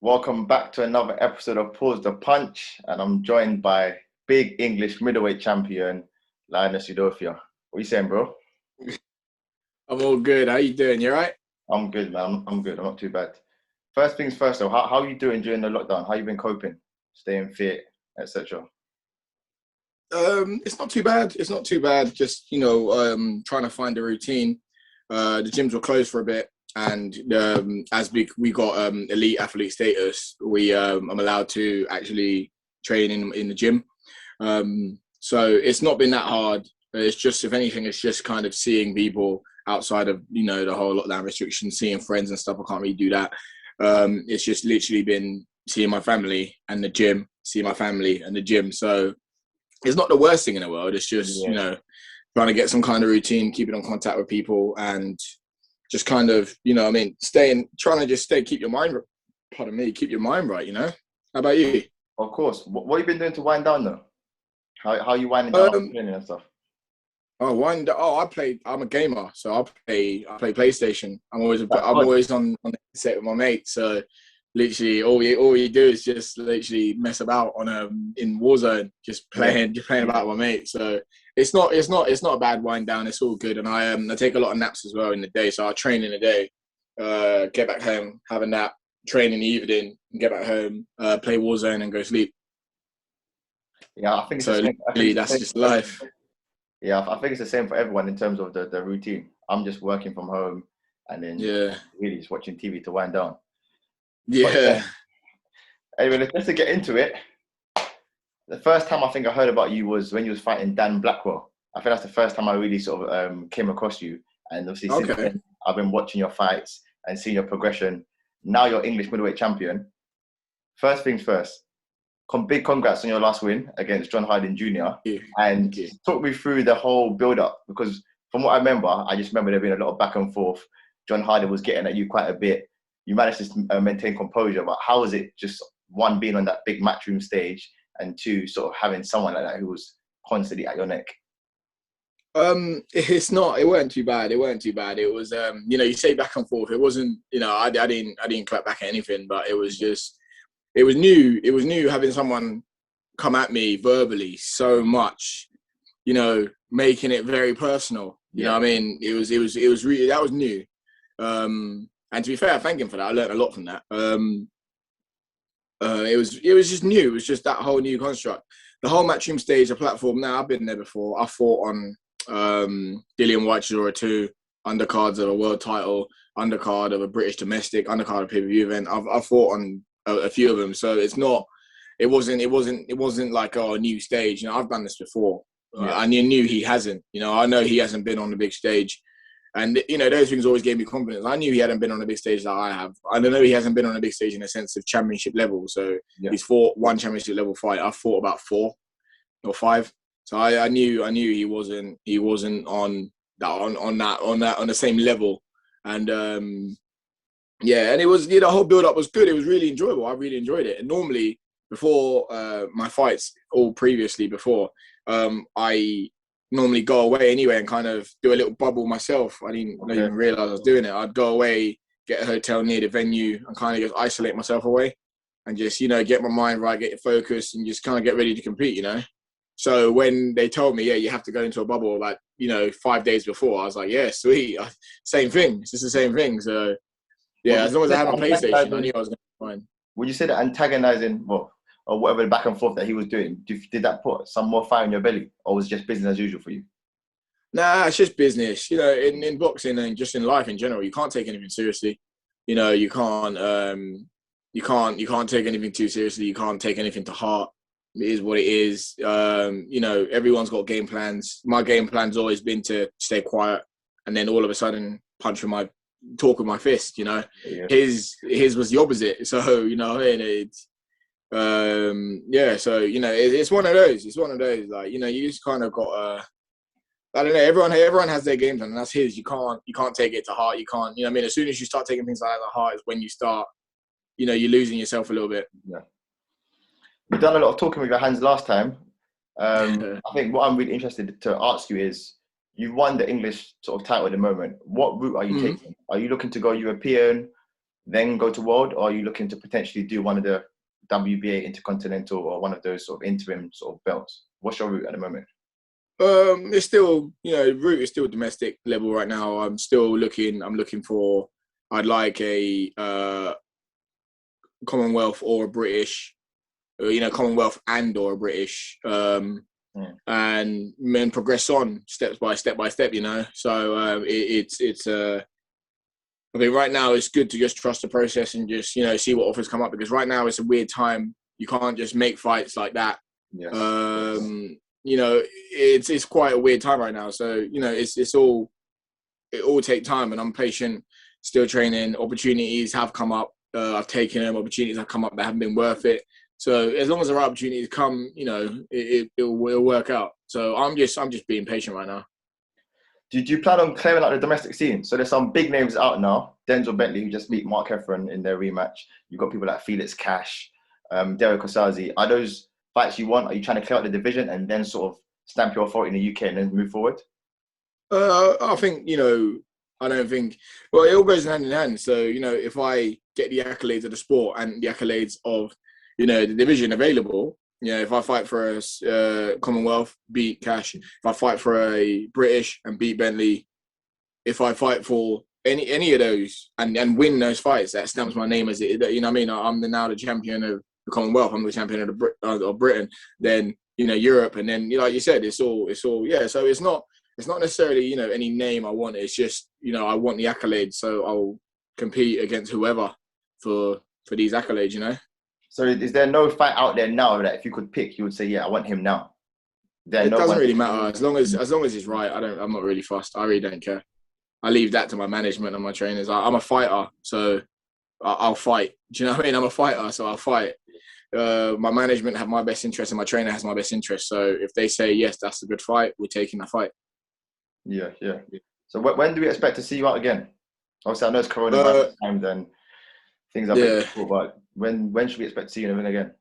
Welcome back to another episode of Pause the Punch, and I'm joined by big English middleweight champion Linus Udofia. What you saying, bro? I'm all good. How you doing? You all right? I'm good, man. I'm good. I'm not too bad. First things first, though. How are you doing during the lockdown? How you been coping, staying fit, etc.? It's not too bad. It's not too bad. Just trying to find a routine. The gyms were closed for a bit, and as we got elite athlete status, I'm allowed to actually train in the gym. So it's not been that hard. It's just, if anything, it's just kind of seeing people outside of the whole lockdown restrictions, seeing friends and stuff. I can't really do that. It's just literally been seeing my family and the gym, seeing my family and the gym. So it's not the worst thing in the world. It's just, Yeah, trying to get some kind of routine, keeping in contact with people, and just kind of, trying to just keep your mind, keep your mind right, How about you? of course. What you been doing to wind down, though? How you winding down after Um, training and stuff? I'm a gamer, so I play PlayStation. That I'm COD? always on the set with my mates. So literally, all you do is just literally mess about on in Warzone, Yeah. just playing about with my mates. So it's not a bad wind down. It's all good, and I take a lot of naps as well in the day. So I train in the day, get back home, have a nap, train in the evening, get back home, play Warzone, and go sleep. Yeah, I think it's the So same. I think literally, it's the that's same just for everyone. life. Yeah, I think it's the same for everyone in terms of the routine. I'm just working from home and then Yeah, really just watching TV to wind down. But yeah, yeah. anyway, let's just get into it. The first time I think I heard about you was when you was fighting Dan Blackwell. I think that's the first time I really sort of came across you. And obviously since Okay. then, I've been watching your fights and seeing your progression. Now you're English middleweight champion. First things first, big congrats on your last win against John Harding Jr. Thank you. And Thank you. talk me through the whole build-up because from what I remember, I just remember there being a lot of back and forth. John Harding was getting at you quite a bit. You managed to maintain composure, but how was it just one being on that big matchroom stage and two sort of having someone like that who was constantly at your neck? It's not. It weren't too bad. It weren't too bad. It was, you say back and forth. It wasn't, I didn't clap back at anything, but it was just, it was new. It was new having someone come at me verbally so much, making it very personal. You know Yeah, what I mean? It was really, that was new. And to be fair, I thank him for that. I learned a lot from that. It was just new. It was just that whole new construct. The whole matchroom stage, the platform. Now I've been there before. I fought on Dillian White Chisora 2, undercards of a world title, undercard of a British domestic, undercard of a pay-per-view event. I've fought on a few of them, so it's not. It wasn't like, oh, a new stage. I've done this before. yeah. I knew he hasn't. I know he hasn't been on the big stage. And, those things always gave me confidence. I knew he hadn't been on a big stage that I have. I know he hasn't been on a big stage in a sense of championship level. So Yeah. he's fought one championship level fight. I've fought about 4 or 5. So I knew he wasn't on the same level. And yeah, and it was, the whole build up was good. It was really enjoyable. I really enjoyed it. And normally before my fights, all previously before, I normally go away anyway and kind of do a little bubble myself. I didn't Okay. even realize I was doing it. I'd go away, get a hotel near the venue, and kind of just isolate myself away and just, get my mind right, get your focus, and just kind of get ready to compete. So when they told me, yeah, you have to go into a bubble, like, 5 days before, I was like, yeah, sweet. Same thing. It's just the same thing. So Would yeah, would as long you as I say had that my PlayStation, I antagonizing? knew I was going to be fine. Would you say that antagonizing, well, or whatever the back and forth that he was doing, did that put some more fire in your belly, or was it just business as usual for you? Nah, it's just business. In boxing and just in life in general, you can't take anything seriously. You can't take anything too seriously. You can't take anything to heart. It is what it is. Everyone's got game plans. My game plan's always been to stay quiet, and then all of a sudden talk with my fist. Yeah. His was the opposite. So it's yeah. So it's one of those. It's one of those. Like, you just kind of got. I don't know. Everyone has their game plan, and that's his. You can't take it to heart. You can't. You know what I mean? As soon as you start taking things like that to heart, is when you start. You're losing yourself a little bit. Yeah. You've done a lot of talking with your hands last time. I think what I'm really interested to ask you is, you've won the English sort of title at the moment. What route are you Mhm. taking? Are you looking to go European? then go to World, or are you looking to potentially do one of the WBA Intercontinental or one of those sort of interim sort of belts? What's your route at the moment? It's still, route is still domestic level right now. I'm looking for, I'd like a Commonwealth or a British, Commonwealth and or a British, and then progress on step by step, So I think right now it's good to just trust the process and just, see what offers come up, because right now it's a weird time. You can't just make fights like that. Yes. It's quite a weird time right now. So, it all take time, and I'm patient, still training. Opportunities have come up. I've taken them. Opportunities have come up that haven't been worth it. So as long as the right opportunities come, it'll work out. So I'm just being patient right now. Do you plan on clearing out the domestic scene? So there's some big names out now. Denzel Bentley, who just beat Mark Heffron in their rematch. You've got people like Felix Cash, Derek Osazi. Are those fights you want? Are you trying to clear out the division and then sort of stamp your authority in the UK and then move forward? I think, I don't think, well, it all goes hand in hand. So, if I get the accolades of the sport and the accolades of, the division available, if I fight for a Commonwealth, beat Cash. If I fight for a British and beat Bentley, if I fight for any of those and win those fights, that stamps my name as it. I'm now the champion of the Commonwealth. I'm the champion of Britain. Then Europe, and then like you said, it's all yeah. So it's not necessarily any name I want. It's just I want the accolades, so I'll compete against whoever for these accolades. So is there no fight out there now that if you could pick, you would say, yeah, I want him now? It doesn't really matter as long as it's right. I'm not really fussed. I really don't care. I leave that to my management and my trainers. I'm a fighter, so I'll fight. Do you know what I mean? I'm a fighter, so I'll fight. My management have my best interest and my trainer has my best interest. So if they say, yes, that's a good fight, we're taking that fight. Yeah. So when do we expect to see you out again? Obviously, I know it's coronavirus time, then things are a bit difficult, but when should we expect to see you again?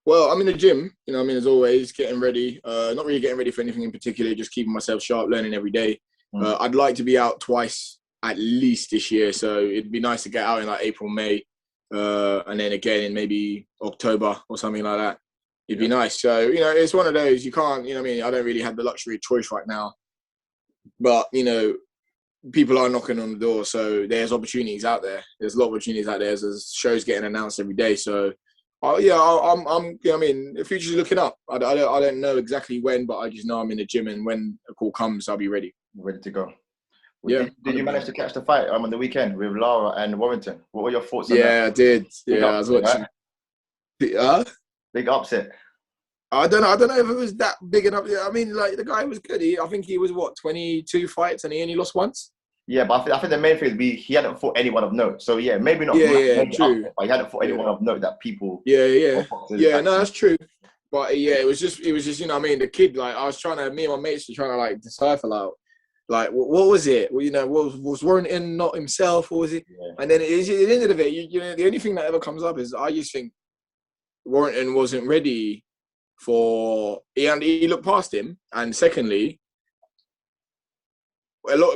Well, I'm in the gym, as always, getting ready. Not really getting ready for anything in particular, just keeping myself sharp, learning every day. I'd like to be out twice at least this year. So it'd be nice to get out in like April, May, and then again in maybe October or something like that. It'd be nice. So, it's one of those, you can't, I don't really have the luxury of choice right now. But, people are knocking on the door. So there's opportunities out there. There's a lot of opportunities out there. There's shows getting announced every day. So, the future's looking up. I don't know exactly when, but I just know I'm in the gym, and when a call comes, I'll be ready. Ready to go. Yeah. Did you manage to catch the fight on the weekend with Lara and Warrington? What were your thoughts on that? Yeah, I did. I was watching. Right? Big upset. I don't know if it was that big enough. I mean, like, the guy was good. I think he was 22 fights and he only lost once. Yeah, but I think the main thing is he hadn't fought anyone of note. So yeah, maybe not. Maybe true. Upset, but he hadn't fought anyone of note that people. Yeah. No, that's true. But it was just the kid, like, me and my mates were trying to like decipher like what was it? Well, was Warrington not himself, or was it? Yeah. And then at the end of it, the only thing that ever comes up is I just think Warrington wasn't ready for. He looked past him, and secondly,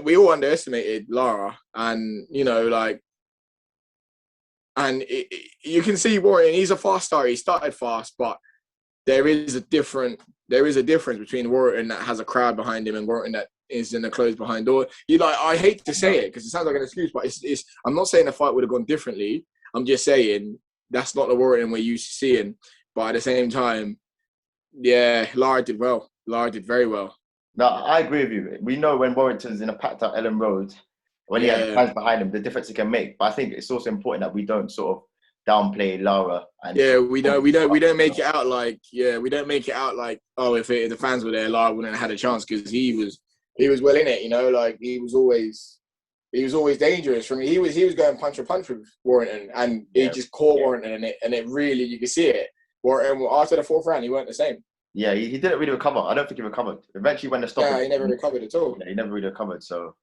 we all underestimated Lara, and you can see Warrington. He's a fast starter. He started fast, but there is a difference between Warrington that has a crowd behind him and Warrington that is in a closed behind door. I hate to say it because it sounds like an excuse, but it's. I'm not saying the fight would have gone differently. I'm just saying that's not the Warrington we're used to seeing. But at the same time, yeah, Lara did well. Lara did very well. No, I agree with you. We know when Warrington's in a packed out Ellen Road, when he has fans behind him, the difference he can make. But I think it's also important that we don't sort of downplay Lara. And we don't make it out like if the fans were there, Lara wouldn't have had a chance, because he was well in it. Like he was always dangerous. From he was going punch for punch with Warrington, and he just caught Warrington in it, and it really, you could see it. Warrington, after the fourth round, he weren't the same. Yeah, he didn't really recover. I don't think he recovered. Eventually, when the stop, he never recovered at all. Yeah, he never really recovered. So,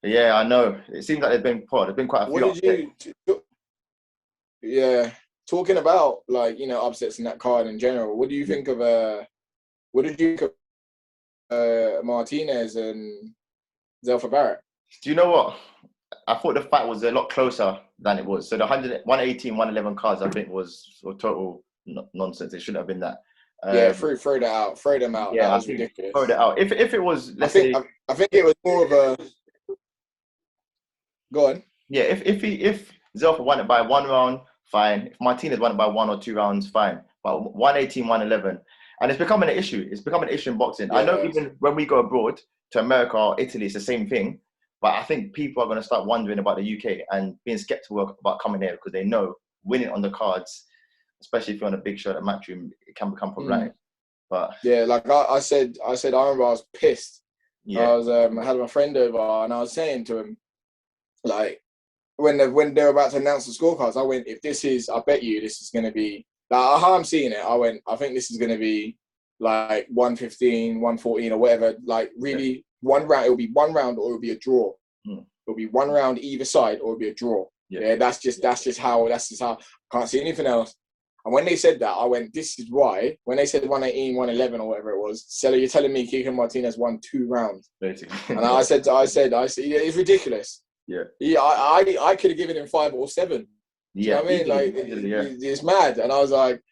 but yeah, I know. It seems like there's been quite a few. Talking about upsets in that card in general. What do you think of Martinez and Zelfa Barrett? Do you know what? I thought the fight was a lot closer than it was. So the 118, 111 cards, I think, was total nonsense. It shouldn't have been that. Yeah, throw that out. Throw them out. Yeah, that was ridiculous. Throw that out. If it was, I think it was more of a. Go on. Yeah, if Zelfa won it by 1 round, fine. If Martinez won it by 1 or 2 rounds, fine. But 118, 111, and it's becoming an issue. It's becoming an issue in boxing. Yeah. I know even when we go abroad to America or Italy, it's the same thing. But I think people are going to start wondering about the UK and being skeptical about coming here because they know winning on the cards, especially if you're on a big show at Matchroom, it can become problematic. But yeah, like I said, I remember I was pissed. Yeah. I had my friend over and I was saying to him, like, when they're about to announce the scorecards, I went, if this is, I bet you this is going to be, like, how I'm seeing it, I went, I think this is going to be like 115, 114 or whatever, like really one round, it'll be 1 round or it'll be a draw. It'll be 1 round either side or it'll be a draw. Yeah, that's just how, I can't see anything else. And when they said that, I went, this is why, when they said 118, 111 or whatever it was, Sella, you're telling me Kiko Martinez won 2 rounds. Basically. And I said, yeah, it's ridiculous. Yeah, I could have given him 5 or 7. Yeah, you know what I mean? Like, it's mad. And I was like,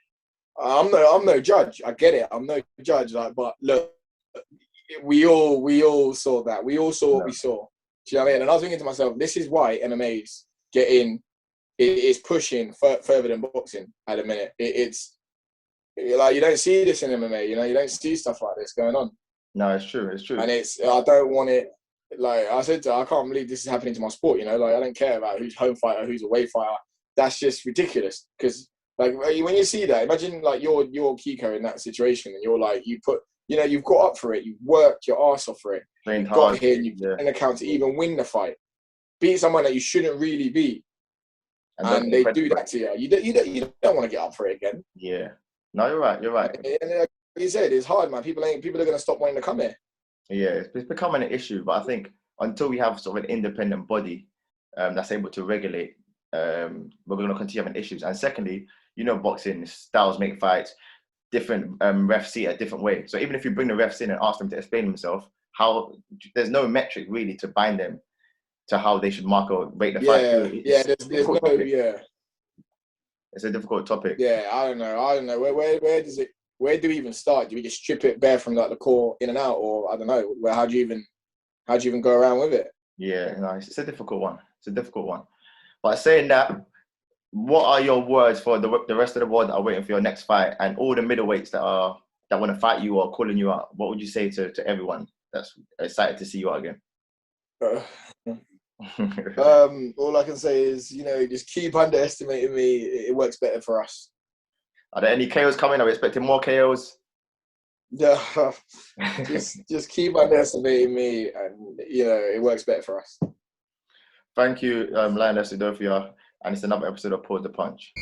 I'm no judge. I get it. I'm no judge. Like, but look, we all saw that. We all saw what we saw. Do you know what I mean? And I was thinking to myself, this is why MMA's it's pushing further than boxing at the minute. It's like you don't see this in MMA. You know, you don't see stuff like this going on. No, it's true. It's true. And I don't want it. Like I said, I can't believe this is happening to my sport. You know, like I don't care about who's home fighter, who's away fighter. That's just ridiculous. Because like when you see that, imagine like you're Kiko in that situation, and you're like you've got up for it, you've worked your ass off for it, you've got here, and you've got an account to even win the fight, beat someone that you shouldn't really beat, and they do that to you. You don't want to get up for it again. Yeah, no, you're right. You're right. And like you said, it's hard, man. People are going to stop wanting to come here. Yeah, it's becoming an issue, but I think until we have sort of an independent body that's able to regulate, we're going to continue having issues. And secondly, you know, boxing styles make fights. Different refs see it a different way. So even if you bring the refs in and ask them to explain themselves, there's no metric really to bind them to how they should mark or rate the fight. There's no. It's a difficult topic. Yeah, I don't know. Where do we even start? Do we just strip it bare from like the core in and out, or I don't know? How do you even go around with it? Yeah, no, it's a difficult one. But saying that, what are your words for the rest of the world that are waiting for your next fight, and all the middleweights that want to fight you or calling you out? What would you say to everyone that's excited to see you out again? All I can say is, just keep underestimating me. It works better for us. Are there any KOs coming? Are we expecting more KOs? Yeah, just keep underestimating me, and it works better for us. Thank you, Linus Udofia, and it's another episode of Pause the Punch.